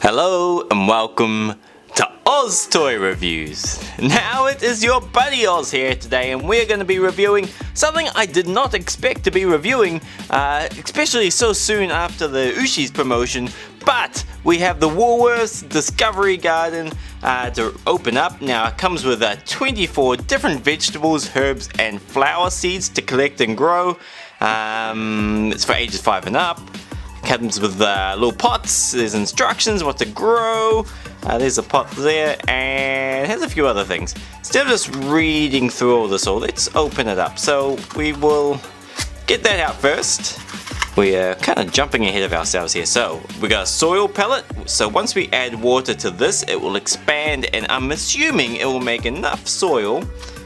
Hello and welcome to OzToyReviews. Now it is your buddy Oz here today, and we're going to be reviewing something I did not expect to be reviewing, especially so soon after the Ooshies promotion. But we have the Woolworths Discovery Garden to open up. Now it comes with 24 different vegetables, herbs and flower seeds to collect and grow. It's for ages 5 and up. Comes with little pots, there's instructions what to grow, there's a pot there, and has a few other things. Instead of just reading through all this, let's open it up. So we will get that out first. We are kind of jumping ahead of ourselves here. So we got a soil pellet, so once we add water to this it will expand, and I'm assuming it will make enough soil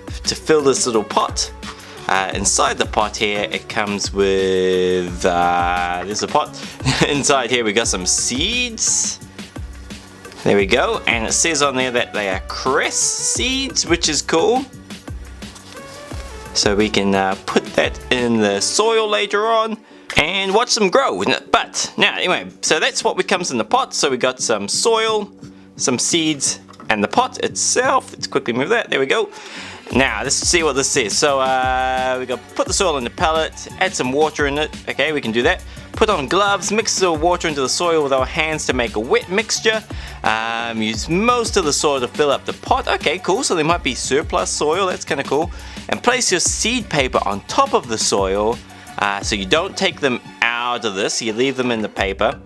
to fill this little pot. Inside the pot here it comes with, there's a pot. Inside here we got some seeds. There we go, and it says on there that they are cress seeds, which is cool. So we can put that in the soil later on and watch them grow. But now anyway, so that's what comes in the pot. So we got some soil, some seeds, and the pot itself. Let's quickly move that, there we go. Now let's see what this says. So we got put the soil in the pellet, add some water in it. Okay, we can do that. Put on gloves, mix the water into the soil with our hands to make a wet mixture. Use most of the soil to fill up the pot. Okay, cool. So there might be surplus soil. That's kind of cool. And place your seed paper on top of the soil, so you don't take them out of this. You leave them in the paper.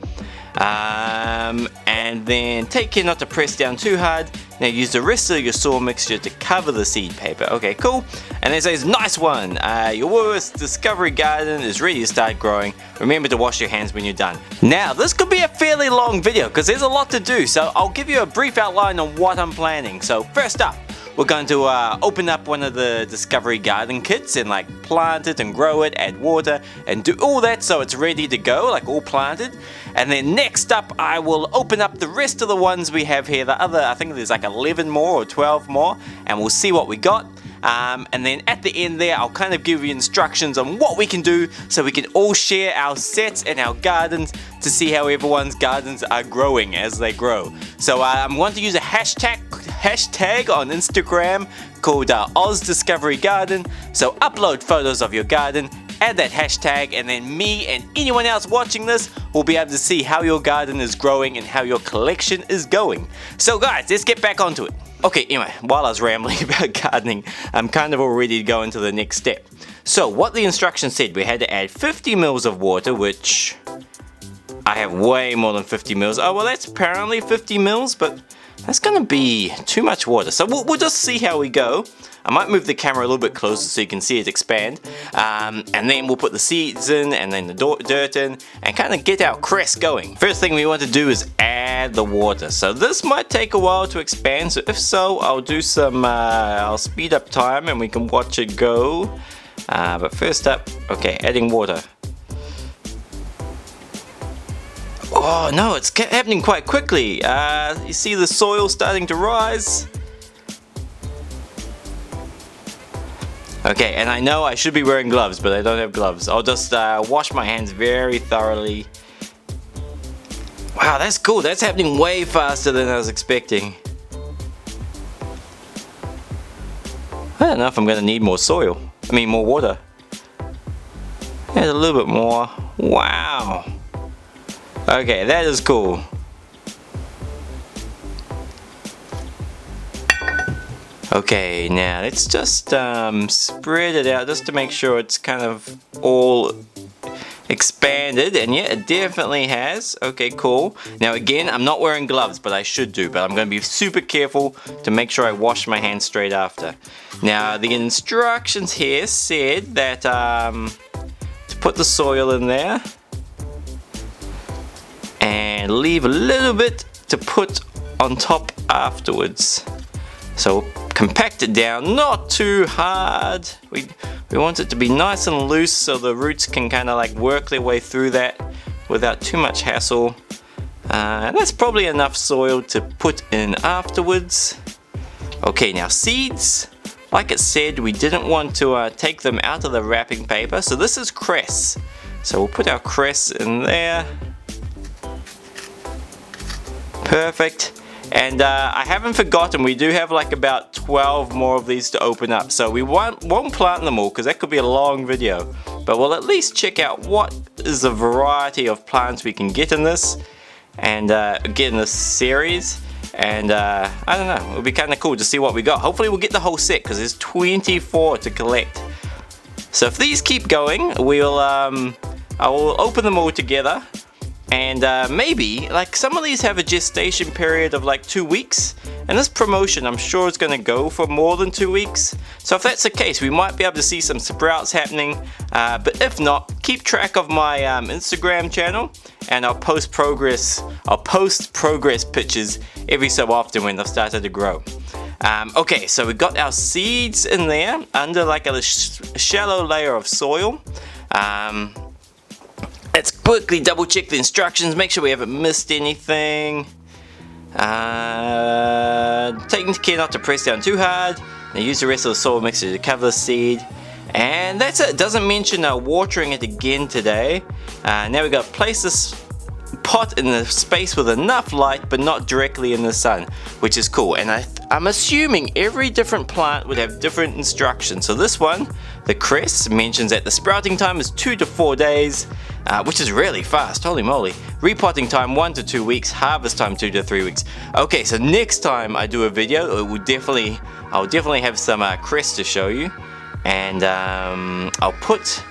And then take care not to press down too hard. Now use the rest of your soil mixture to cover the seed paper. Okay, cool. And it says, nice one. Your Woolworths Discovery Garden is ready to start growing. Remember to wash your hands when you're done. Now this could be a fairly long video because there's a lot to do. So I'll give you a brief outline on what I'm planning. So first up, we're going to open up one of the Discovery Garden kits and like plant it and grow it, add water and do all that so it's ready to go, like all planted. And then next up I will open up the rest of the ones we have here, the other, I think there's like 11 more or 12 more, and we'll see what we got. And then at the end there I'll kind of give you instructions on what we can do so we can all share our sets and our gardens to see how everyone's gardens are growing as they grow. So I'm going to use a hashtag on Instagram called Oz Discovery Garden. So upload photos of your garden, add that hashtag, and then me and anyone else watching this will be able to see how your garden is growing and how your collection is going. So guys, let's get back onto it. Okay, anyway, while I was rambling about gardening, I'm kind of all ready to go into the next step. So what the instructions said, we had to add 50 mils of water, which I have way more than 50 mils. Oh, well that's apparently 50 mils, but that's going to be too much water. So we'll just see how we go. I might move the camera a little bit closer so you can see it expand. And then we'll put the seeds in and then the dirt in and kind of get our cress going. First thing we want to do is add the water. So this might take a while to expand. So if so, I'll do some, I'll speed up time and we can watch it go. But first up, okay, adding water. Oh no, it's happening quite quickly. You see the soil starting to rise. Okay, and I know I should be wearing gloves, but I don't have gloves. I'll just wash my hands very thoroughly. Wow, that's cool. That's happening way faster than I was expecting. I don't know if I'm going to need more soil. I mean, more water. Add a little bit more. Wow. Okay, that is cool. Okay, now let's just spread it out just to make sure it's kind of all expanded, and yeah, it definitely has. Okay, cool. Now again, I'm not wearing gloves, but I should do, but I'm going to be super careful to make sure I wash my hands straight after. Now the instructions here said that to put the soil in there and leave a little bit to put on top afterwards. So compact it down, not too hard. We want it to be nice and loose so the roots can kind of like work their way through that without too much hassle. And that's probably enough soil to put in afterwards. Okay, now seeds. Like it said, we didn't want to take them out of the wrapping paper, so this is cress. So we'll put our cress in there. Perfect. And I haven't forgotten, we do have like about 12 more of these to open up. So we won't plant them all because that could be a long video. But we'll at least check out what is the variety of plants we can get in this. And get in this series. And I don't know, it'll be kind of cool to see what we got. Hopefully we'll get the whole set because there's 24 to collect. So if these keep going, I will open them all together. And maybe, like, some of these have a gestation period of like 2 weeks. And this promotion, I'm sure, is going to go for more than 2 weeks. So if that's the case, we might be able to see some sprouts happening. But if not, keep track of my Instagram channel. And I'll post progress pictures every so often when they've started to grow. Okay, so we got our seeds in there under like a shallow layer of soil. Let's quickly double check the instructions, make sure we haven't missed anything. Taking care not to press down too hard. Now use the rest of the soil mixture to cover the seed. And that's it. It doesn't mention watering it again today. Now we got to place this pot in the space with enough light but not directly in the sun, which is cool. And I'm assuming every different plant would have different instructions. So this one, the cress, mentions that the sprouting time is 2 to 4 days, which is really fast, holy moly. Repotting time 1 to 2 weeks, harvest time 2 to 3 weeks. Okay, so next time I do a video, I'll definitely have some cress to show you. And I'll put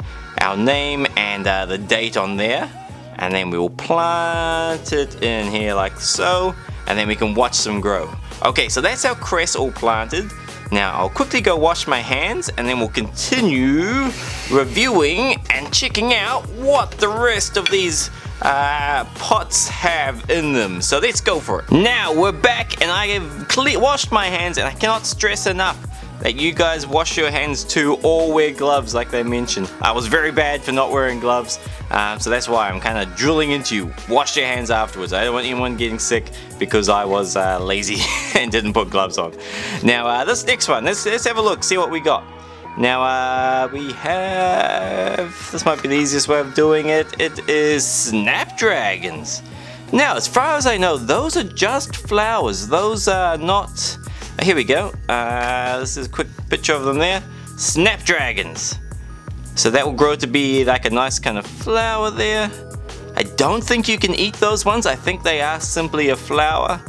our name and the date on there. And then we will plant it in here like so, and then we can watch them grow. Okay, so that's our cress all planted. Now I'll quickly go wash my hands, and then we'll continue reviewing and checking out what the rest of these pots have in them. So let's go for it. Now we're back, and I have washed my hands, and I cannot stress enough that you guys wash your hands too, or wear gloves like they mentioned. I was very bad for not wearing gloves, so that's why I'm kind of drilling into you. Wash your hands afterwards. I don't want anyone getting sick because I was lazy and didn't put gloves on. Now this next one, let's have a look, see what we got. Now we have, this might be the easiest way of doing it, it is Snapdragons. Now as far as I know, those are just flowers, those are not... Here we go, this is a quick picture of them there. Snapdragons. So that will grow to be like a nice kind of flower there. I don't think you can eat those ones, I think they are simply a flower.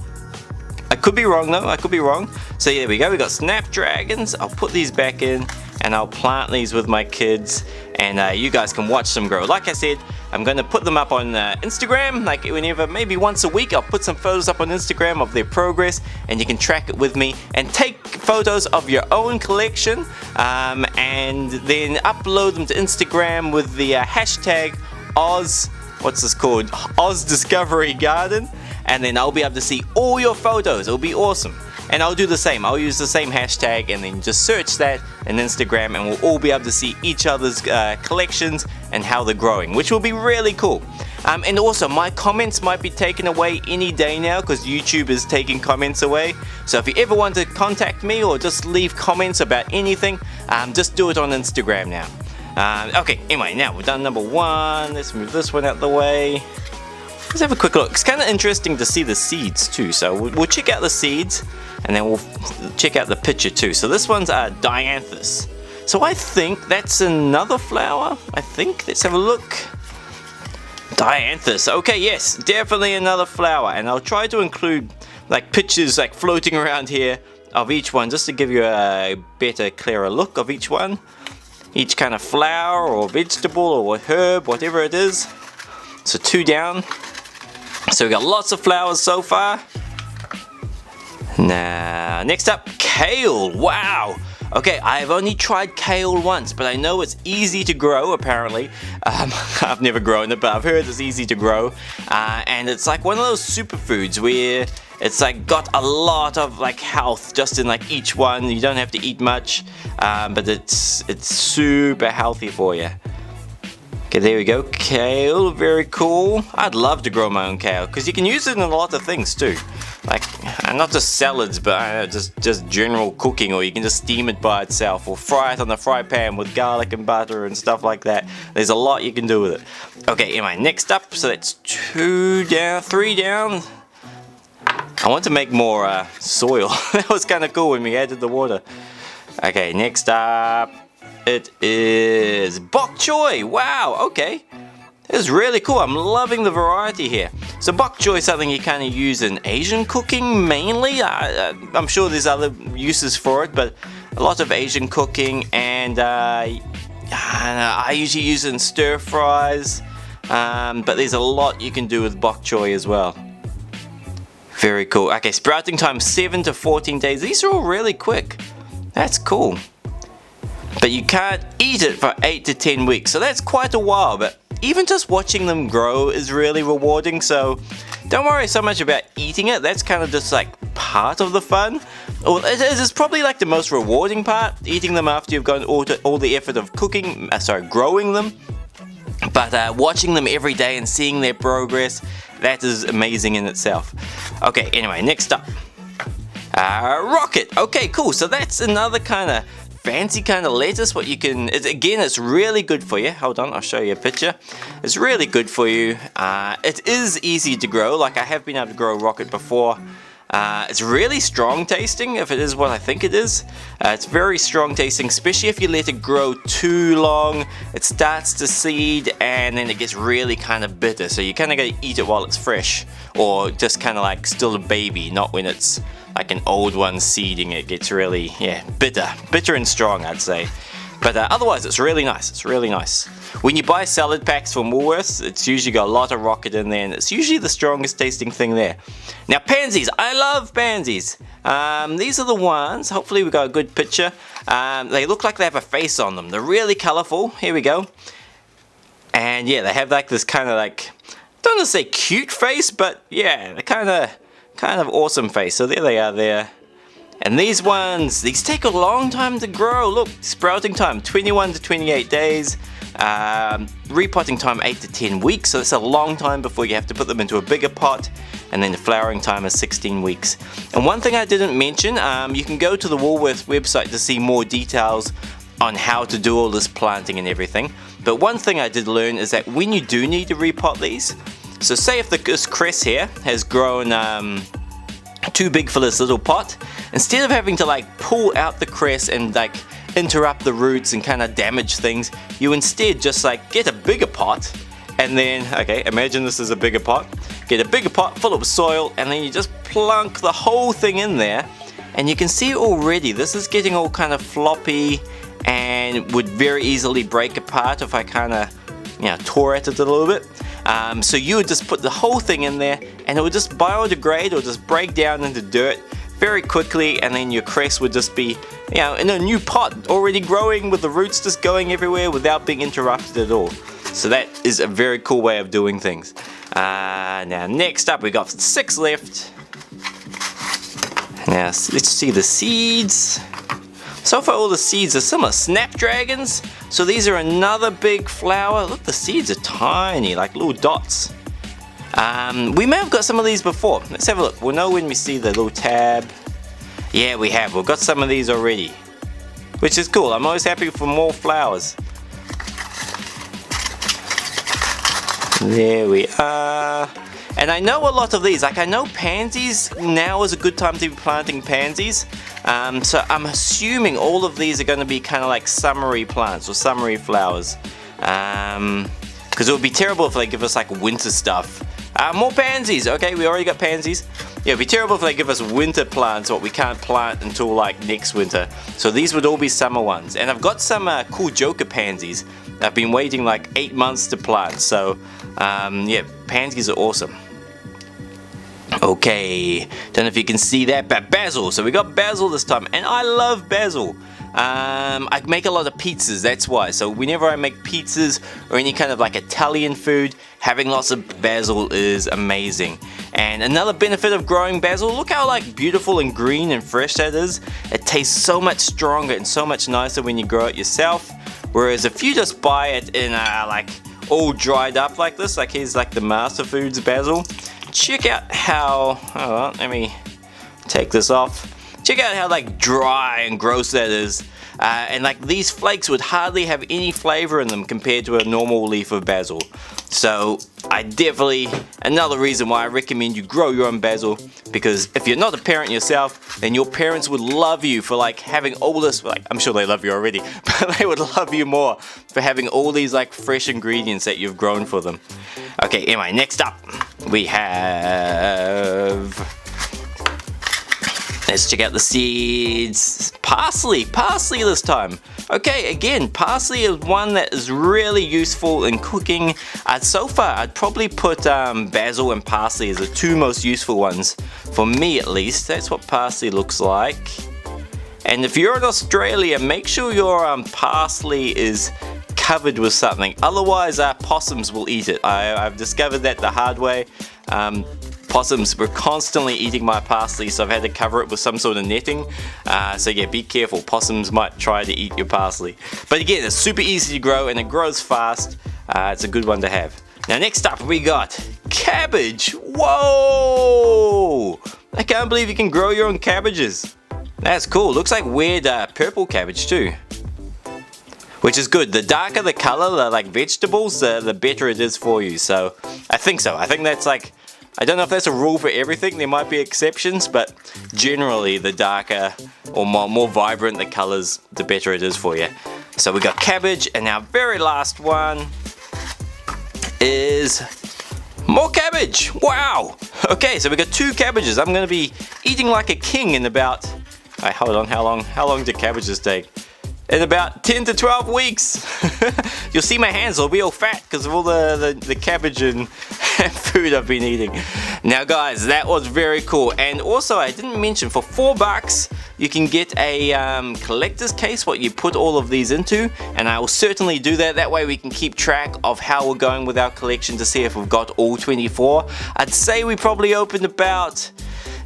I could be wrong though, I could be wrong. So yeah, there we go, we got Snapdragons. I'll put these back in and I'll plant these with my kids, and you guys can watch them grow. Like I said, I'm going to put them up on Instagram, like whenever, maybe once a week. I'll put some photos up on Instagram of their progress, and you can track it with me and take photos of your own collection, and then upload them to Instagram with the hashtag Oz, what's this called? Oz Discovery Garden, and then I'll be able to see all your photos. It'll be awesome. And I'll do the same, I'll use the same hashtag and then just search that in Instagram, and we'll all be able to see each other's collections and how they're growing, which will be really cool. And also my comments might be taken away any day now because YouTube is taking comments away. So if you ever want to contact me or just leave comments about anything, just do it on Instagram now. Okay, anyway, now we've done number one. Let's move this one out the way. Let's have a quick look. It's kind of interesting to see the seeds too. So we'll check out the seeds, and then we'll check out the picture too. So this one's Dianthus. So I think that's another flower. I think. Let's have a look. Dianthus. Okay, yes, definitely another flower. And I'll try to include like pictures like floating around here of each one, just to give you a better, clearer look of each one. Each kind of flower or vegetable or herb, whatever it is. So 2 down. So we got lots of flowers so far. Now, next up, kale. Wow. Okay, I've only tried kale once, but I know it's easy to grow, apparently. I've never grown it, but I've heard it's easy to grow. And it's like one of those superfoods where it's like got a lot of like health just in like each one. You don't have to eat much, but it's super healthy for you. Okay, there we go, kale, very cool. I'd love to grow my own kale, because you can use it in a lot of things too. Like, not just salads, but I don't know, just general cooking, or you can just steam it by itself, or fry it on the fry pan with garlic and butter and stuff like that. There's a lot you can do with it. Okay, anyway, next up, so that's 2 down, 3 down. I want to make more soil. That was kind of cool when we added the water. Okay, next up, it is bok choy. Wow, okay. This is really cool. I'm loving the variety here. So bok choy is something you kind of use in Asian cooking mainly. I'm sure there's other uses for it, but a lot of Asian cooking, and I usually use it in stir fries. But there's a lot you can do with bok choy as well. Very cool. Okay, sprouting time 7 to 14 days. These are all really quick. That's cool. But you can't eat it for 8 to 10 weeks, so that's quite a while. But even just watching them grow is really rewarding, so don't worry so much about eating it. That's kind of just like part of the fun. Or it is probably like the most rewarding part, eating them after you've gone all the effort of growing them. But watching them every day and seeing their progress, that is amazing in itself. Okay, anyway, next up. Rocket. Okay, cool. So that's another kind of fancy kind of lettuce. What you can, again, it's really good for you. Hold on, I'll show you a picture. It's really good for you. It is easy to grow. Like, I have been able to grow rocket before. It's really strong tasting, if it is what I think it is. It's very strong tasting, especially if you let it grow too long. It starts to seed and then it gets really kind of bitter, so you kind of got to eat it while it's fresh, or just kind of like still a baby, not when it's like an old one seeding. It gets really, yeah, bitter and strong, I'd say. But otherwise, it's really nice. It's really nice. When you buy salad packs from Woolworths, it's usually got a lot of rocket in there, and it's usually the strongest tasting thing there. Now, pansies. I love pansies. These are the ones. Hopefully, we got a good picture. They look like they have a face on them. They're really colorful. Here we go. And yeah, they have like this kind of like, I don't want to say cute face, but yeah, they're kind of awesome face. So there they are there. And these ones, these take a long time to grow. Look, sprouting time 21 to 28 days. Repotting time 8 to 10 weeks, so it's a long time before you have to put them into a bigger pot. And then the flowering time is 16 weeks. And one thing I didn't mention, you can go to the Woolworths website to see more details on how to do all this planting and everything. But one thing I did learn is that when you do need to repot these, so say if this cress here has grown too big for this little pot, instead of having to like pull out the cress and like interrupt the roots and kind of damage things, you instead just like get a bigger pot, and then, okay, imagine this is a bigger pot, get a bigger pot full of soil, and then you just plunk the whole thing in there, and you can see already this is getting all kind of floppy and would very easily break apart if I kind of, you know, tore at it a little bit. So you would just put the whole thing in there, and it would just biodegrade or just break down into dirt very quickly, and then your cress would just be, you know, in a new pot already growing with the roots just going everywhere without being interrupted at all. So that is a very cool way of doing things. Now next up, we got 6 left. Now let's see the seeds. So far all the seeds are similar. Snapdragons. So these are another big flower. Look, the seeds are tiny, like little dots. We may have got some of these before. Let's have a look. We'll know when we see the little tab. Yeah, we have. We've got some of these already, which is cool. I'm always happy for more flowers. There we are. And I know a lot of these. Like, I know pansies, now is a good time to be planting pansies. So I'm assuming all of these are going to be kind of like summery plants or summery flowers. Because it would be terrible if they give us like winter stuff. More pansies. Okay, we already got pansies. Yeah, it'd be terrible if they give us winter plants, what we can't plant until like next winter. So these would all be summer ones. And I've got some cool joker pansies. I've been waiting like 8 months to plant. So yeah, pansies are awesome. Okay, don't know if you can see that, but basil. So we got basil this time, and I love basil. I make a lot of pizzas, that's why. So whenever I make pizzas or any kind of like Italian food, having lots of basil is amazing. And another benefit of growing basil, look how like beautiful and green and fresh that is. It tastes so much stronger and so much nicer when you grow it yourself. Whereas if you just buy it in like all dried up like this, like here's like the Master Foods basil. Check out how, oh, let me take this off. Check out how like dry and gross that is. And like these flakes would hardly have any flavor in them compared to a normal leaf of basil. So definitely, another reason why I recommend you grow your own basil, because if you're not a parent yourself, then your parents would love you for like having all this, like I'm sure they love you already, but they would love you more for having all these like fresh ingredients that you've grown for them. Okay, anyway, next up we have, let's check out the seeds. Parsley this time. Okay, again, parsley is one that is really useful in cooking. So far, I'd probably put basil and parsley as the two most useful ones. For me, at least. That's what parsley looks like. And if you're in Australia, make sure your parsley is covered with something. Otherwise, possums will eat it. I've discovered that the hard way. Possums were constantly eating my parsley, so I've had to cover it with some sort of netting. So yeah, be careful. Possums might try to eat your parsley. But again, it's super easy to grow and it grows fast. It's a good one to have. Now next up we got cabbage. Whoa! I can't believe you can grow your own cabbages. That's cool. Looks like weird purple cabbage too. Which is good. The darker the color, like vegetables, the better it is for you. So I think so. I think that's like, I don't know if that's a rule for everything, there might be exceptions, but generally the darker or more vibrant the colors, the better it is for you. So we got cabbage, and our very last one is more cabbage. Wow! Okay, so we got 2 cabbages. I'm going to be eating like a king in about, hold on, how long do cabbages take? In about 10 to 12 weeks. You'll see my hands will be all fat because of all the cabbage and food I've been eating. Now guys, that was very cool. And also I didn't mention, for $4 you can get a collector's case, what you put all of these into, and I will certainly do that. That way we can keep track of how we're going with our collection to see if we've got all 24. I'd say we probably opened about,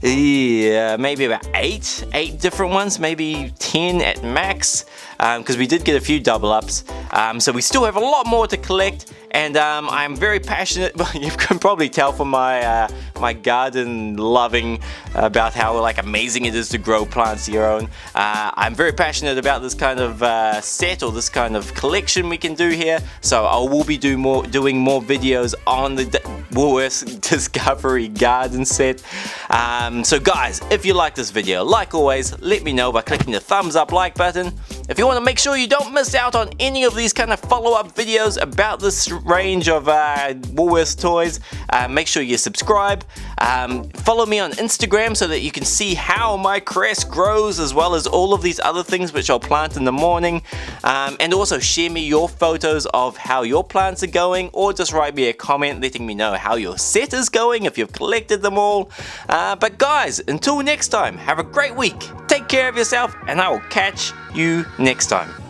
yeah, maybe about 8 different ones, maybe 10 at max, because we did get a few double ups. So we still have a lot more to collect, and I'm very passionate. You can probably tell from my my garden loving about how like amazing it is to grow plants of your own. I'm very passionate about this kind of set, or this kind of collection we can do here. So I will be doing more videos on the Woolworths Discovery Garden set. So guys, if you like this video, like always, let me know by clicking the thumbs up like button. If you want to make sure you don't miss out on any of these kind of follow-up videos about this range of Woolworths toys, make sure you subscribe. Follow me on Instagram so that you can see how my crest grows, as well as all of these other things which I'll plant in the morning. And also share me your photos of how your plants are going, or just write me a comment letting me know how your set is going if you've collected them all. But guys, until next time, have a great week. Take care of yourself, and I will catch you next time.